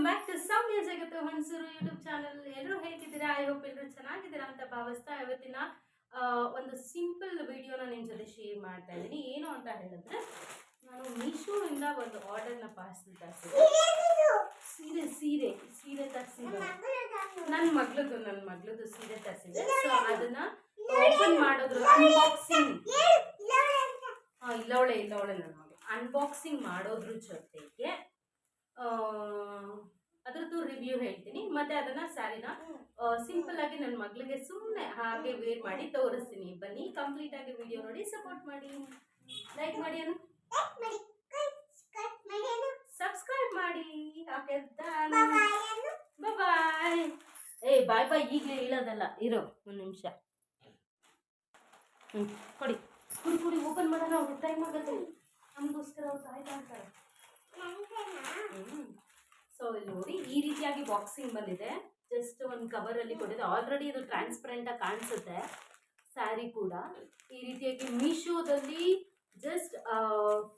Back to ಸೌಮ್ಯ ಜಗತ್ತು Mansur YouTube channel. ಎಲ್ಲರೂ ಹೇಗಿದ್ದೀರಾ? ಐ ಹೋಪ್ ಎಲ್ಲರೂ ಚೆನ್ನಾಗಿದ್ದೀರಾ ಅಂತ ಭಾವಿಸ್ತಾ ಇವತ್ತಿನ ಒಂದು ಸಿಂಪಲ್ ವಿಡಿಯೋನ ನಿಮ್ಮ ಜೊತೆ ಶೇರ್ ಮಾಡ್ತಾ ಇದ್ದೀನಿ. ಏನು ಅಂತ ಹೇಳಿದ್ರೆ, ನಾನು ಮೀಶೋಯಿಂದ ಒಂದು ಆರ್ಡರ್ನ ಪಾರ್ಸಲ್ ತರಿಸಿದ್ದೆ. ಸೀರೆ ತರಿಸಿದ್ದೆ. ನನ್ನ ಮಗಳದು ಸೀರೆ ತರಿಸಿದ್ದೆ. ಸೊ ಅದನ್ನ ಓಪನ್ ಮಾಡೋದ್ರ ಅನ್ಬಾಕ್ಸಿಂಗ್ ಇಲ್ಲವಳೆ ನನ್ನ ಮಗಳು ಅನ್ಬಾಕ್ಸಿಂಗ್ ಮಾಡೋದ್ರ ಜೊತೆಗೆ ಅದ್ರದ್ದು ರಿವ್ಯೂ ಹೇಳ್ತೀನಿ. ಮತ್ತೆ ಅದನ್ನ ಸ್ಯಾರಿನ ಸಿಂಪಲ್ ಆಗಿ ನನ್ನ ಮಗಳಿಗೆ ಸುಮ್ಮನೆ ಹಾಗೆ ವೇರ್ ಮಾಡಿ ತೋರಿಸ್ತೀನಿ. ಬನ್ನಿ, ಕಂಪ್ಲೀಟ್ ಆಗಿ ವಿಡಿಯೋ ನೋಡಿ ಸಪೋರ್ಟ್ ಮಾಡಿ, ಲೈಕ್ ಮಾಡಿ, ಸಬ್ಸ್ಕ್ರೈಬ್ ಮಾಡಿ. ಬಾಯ್. ಬಾಯ್ ಬಾಯ್ ಈಗಲೇ ಹೇಳೋದಲ್ಲ, ಇರೋ ಒಂದು ನಿಮಿಷ. ಕೊಡಿ ಓಪನ್ ಮಾಡೋಣ. ಅವ್ರಿಗೆ ಟೈಮ್ ಆಗುತ್ತೆ, ನಮಗೋಸ್ಕರ ಅವ್ರು ಕಾಯ್ತಾ ಇರ್ತಾರೆ. ಸೊ ಇಲ್ಲಿ ನೋಡಿ, ಈ ರೀತಿಯಾಗಿ ಬಾಕ್ಸಿಂಗ್ ಬಂದಿದೆ. ಜಸ್ಟ್ ಒಂದು ಕವರಲ್ಲಿ ಕೊಟ್ಟಿದೆ. ಆಲ್ರೆಡಿ ಇದು ಟ್ರಾನ್ಸ್ಪರೆಂಟ್ ಆಗಿ ಕಾಣಿಸುತ್ತೆ. ಸ್ಯಾರಿ ಕೂಡ ಈ ರೀತಿಯಾಗಿ ಮೀಶೋದಲ್ಲಿ ಜಸ್ಟ್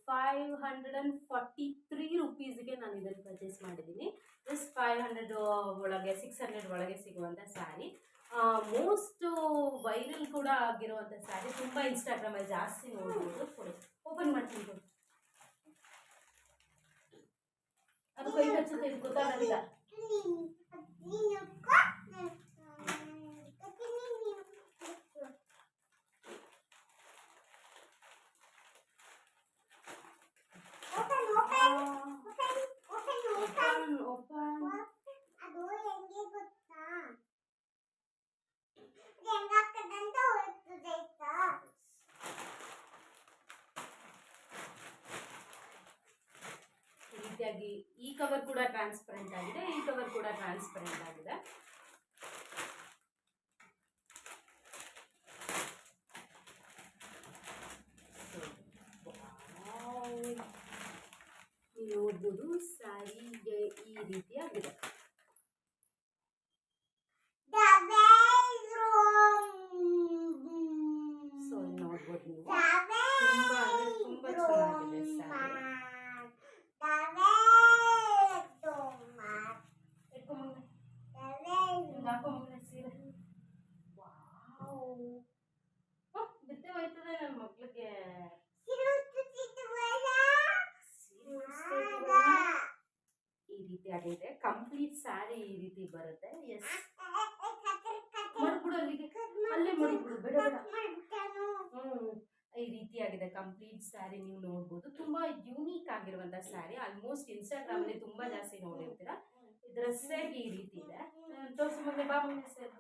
543 ರುಪೀಸ್ಗೆ ನಾನು ಇದನ್ನು ಪರ್ಚೇಸ್ ಮಾಡಿದ್ದೀನಿ. ಜಸ್ಟ್ 500 ಒಳಗೆ 600 ಒಳಗೆ ಸಿಗುವಂಥ ಸ್ಯಾರಿ. ಮೋಸ್ಟ್ ವೈರಲ್ ಕೂಡ ಆಗಿರುವಂಥ ಸ್ಯಾರಿ. ತುಂಬ ಇನ್ಸ್ಟಾಗ್ರಾಮಲ್ಲಿ ಜಾಸ್ತಿ ನೋಡ್ಬೋದು. ಕೊಡಿ, ಓಪನ್ ಮಾಡ್ತೀನಿ. ಕೊಡಿ, ಅದು ಕೈ ಹಚ್ಚುತ್ತೆ, ಗೊತ್ತಾಗಲಿಲ್ಲ. ಈ ಕವರ್ ಕೂಡ ಟ್ರಾನ್ಸ್ಪರೆಂಟ್ ಆಗಿದೆ, ಈ ಕವರ್ ಕೂಡ ಟ್ರಾನ್ಸ್ಪರೆಂಟ್ ಆಗಿದೆ. ನೋಡ್ಬೋದು, ಸ್ಯಾರಿಗೆ ಈ ರೀತಿಯಾಗಿದೆ. ಸೊ ನೋಡ್ಬೋದು ನೀವು, ತುಂಬಾ ಚೆನ್ನಾಗಿದೆ ಸ್ಯಾರಿ. ಬಿದ್ದೆ ಹೋಯ್ತದೆ ನನ್ನ ಮಕ್ಳಿಗೆ. ಈ ರೀತಿ ಆಗಿದೆ. ಕಂಪ್ಲೀಟ್ ಸ್ಯಾರಿ ಈ ರೀತಿ ಬರುತ್ತೆ. ಎಸ್, ಮಡ್ಬಿಡು, ಅಲ್ಲೇ ಮಡ್ಬಿಡು, ಬೇಡ. ಈ ರೀತಿ ಆಗಿದೆ ಕಂಪ್ಲೀಟ್ ಸ್ಯಾರಿ. ನೀವು ನೋಡ್ಬೋದು, ತುಂಬಾ ಯೂನಿಕ್ ಆಗಿರುವಂತ ಸ್ಯಾರಿ. ಆಲ್ಮೋಸ್ಟ್ ಇನ್ಸ್ಟಾಗ್ರಾಮ್ ಅಲ್ಲಿ ತುಂಬಾ ಜಾಸ್ತಿ ನೋಡಿರ್ತೀರಾ. ಇದರ ಸೆರ್ಗ್ ಈ ರೀತಿ ಇದೆ. ತೋರಿಸು ಮನೆ, ಬಾ ಮನೆ ಸೆರ್ಗ್.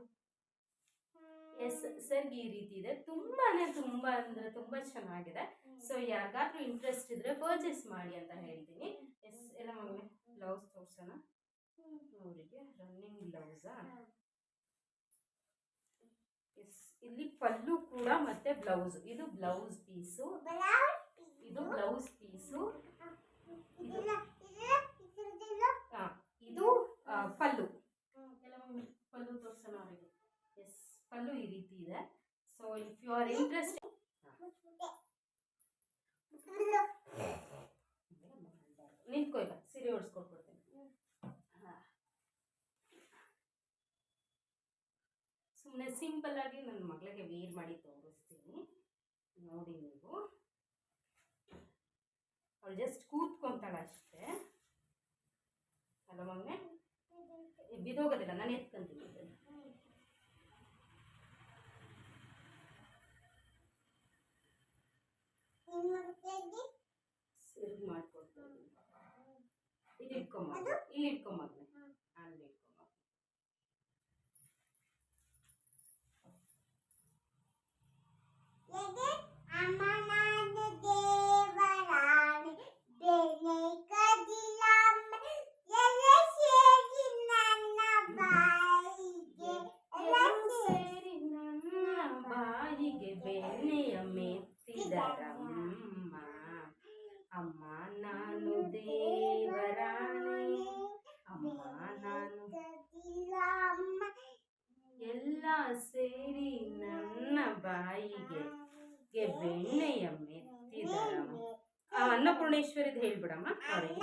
ಎಸ್, ಸೆರ್ಗ್ ಈ ರೀತಿ ಇದೆ. ತುಂಬಾ ಅಂದ್ರೆ ತುಂಬಾ ಚೆನ್ನಾಗಿದೆ. ಸೊ ಯಾರಿಗಾದ್ರೂ ಇಂಟ್ರೆಸ್ಟ್ ಇದ್ರೆ ಪರ್ಚೇಸ್ ಮಾಡಿ ಅಂತ ಹೇಳ್ತೀನಿ. ಎಸ್, ಎಲ್ಲ ಮಗನೇ ಬ್ಲೌಸ್ ತೋರ್ಸೋಣ. ಅವರಿಗೆ ರನ್ನಿಂಗ್ ಬ್ಲೌಸಾ? ಎಸ್, ಇಲ್ಲಿ ಪಲ್ಲು ಕೂಡ ಮತ್ತೆ ಬ್ಲೌಸ್. ಇದು ಬ್ಲೌಸ್ ಪೀಸು, ಇದು ಬ್ಲೌಸ್ ಪೀಸು, ಇದು ಪಲ್ಲು. ಪಲ್ಲು ತೋರ್ಸೋಣ ಅವರಿಗೆ. ಎಸ್, ಪಲ್ಲು ಈ ರೀತಿ ಇದೆ. So if you are interest, ನಿಂತ್ಕೋ, ಈಗ ಸೀರೆ ಓಡಿಸ್ಕೊಟ್ಬಿಡ್ತೇನೆ. ಸುಮ್ಮನೆ ಸಿಂಪಲ್ ಆಗಿ ನನ್ನ ಮಗಳಿಗೆ ವೇರ್ ಮಾಡಿ ತೋರಿಸ್ತೀನಿ. ನೋಡಿ ನೀವು, ಅವಳು ಜಸ್ಟ್ ಕೂತ್ಕೊಂತಾಳೆ ಅಷ್ಟೇ ಅಲ್ಲ ಮಗನೆ, ಬಿದೋಗೋದಿಲ್ಲ. ನಾನು ಎತ್ಕೊಂತೀನಿ. ಸೆರ್ಗ್ ಮಾಡ್ಕೊಡ್ತೀನಿ. ಇಲ್ಲಿ ಇಟ್ಕೊಂಬ, ಇಲ್ಲಿ ಇಟ್ಕೊಂಬಗ್ನೆ, ಅಲ್ಲಿ ಇಟ್ಕೊಂಬ. ಬಾಯಿಗೆ ಬೆಣ್ಣೆಯ ಮೆತ್ತಿದರಮ್ಮ, ಅಮ್ಮ ನಾನು ದೇವರಾಣೆ, ಅಮ್ಮ ನಾನು ಎಲ್ಲ ಸೇರಿ ನನ್ನ ಬಾಯಿಗೆ ಬೆಣ್ಣೆಯ ಮೆತ್ತಿದರಮ್ಮ. ಅನ್ನಪೂರ್ಣೇಶ್ವರಿದ್ ಹೇಳ್ಬಿಡಮ್ಮ ಅವರಿಗೆ.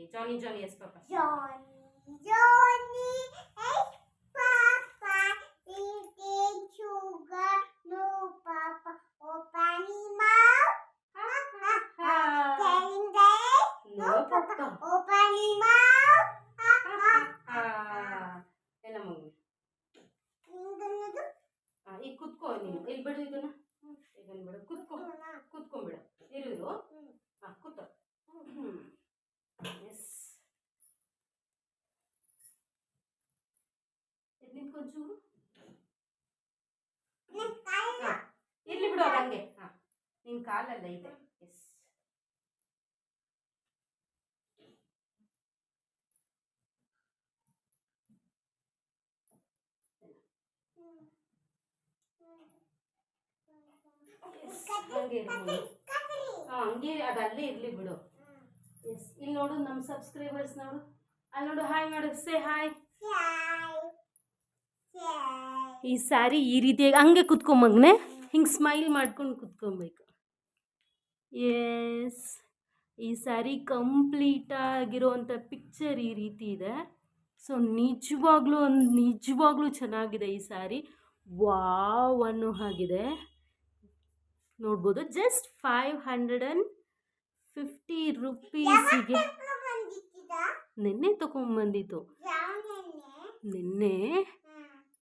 Okay, Johnny, Johnny, yes, Papa. Johnny, Johnny, yes, Papa. Eating sugar, no, Papa. Open his mouth. Telling that, No, Papa. open his mouth. ಎಲ್ಲ ಮಗು. ಹಿಂಗನ್ನೋದು ಈಗ ಕುತ್ಕೋ ನೀನು. ಇಲ್ಲಿ ಬಿಡು ಇದನ್ನ. ಇದನ್ನ ಬಿಡು. ಕುತ್ಕೊಂಡ್ಬಿಡು. ಇರು. ಕೂತು. ಎಸ್. ಇದು ನಿಂತ್ಕೊಂಚೂರು. ಇರ್ಲಿ ಬಿಡು ಅದು ಹಂಗೆ. ನಿನ್ ಕಾಲಲ್ಲ ಇದೆ. ಎಸ್. ಹಂಗೆ ಅದಲ್ಲೇ ಇರ್ಲಿ ಬಿಡು. ಎಸ್. ಇಲ್ಲಿ ನೋಡು ನಮ್ಮ ಸಬ್ಸ್ಕ್ರೈಬರ್ಸ್ ನೋಡು. ಅಲ್ಲಿ ನೋಡು, ಹಾಯ್ ಮಾಡು. Say hi. ಈ ಸ್ಯಾರಿ ಈ ರೀತಿಯಾಗಿ ಹಂಗೆ ಕುತ್ಕೊಂಬಗ್ನೆ ಹಿಂಗೆ ಸ್ಮೈಲ್ ಮಾಡ್ಕೊಂಡು ಕುತ್ಕೊಬೇಕು. ಎಸ್. ಈ ಸ್ಯಾರಿ ಕಂಪ್ಲೀಟ್ ಆಗಿರೋವಂಥ ಪಿಕ್ಚರ್ ಈ ರೀತಿ ಇದೆ. ಸೊ ನಿಜವಾಗ್ಲೂ ಚೆನ್ನಾಗಿದೆ ಈ ಸ್ಯಾರಿ. ವಾವ್ ಅನ್ನೋ ಹಾಗಿದೆ. ನೋಡ್ಬೋದು. ಜಸ್ಟ್ 550 ರೂಪೀಸಿಗೆ ನಿನ್ನೆ ತೊಗೊಂಬಂದಿತ್ತು. ನಿನ್ನೆ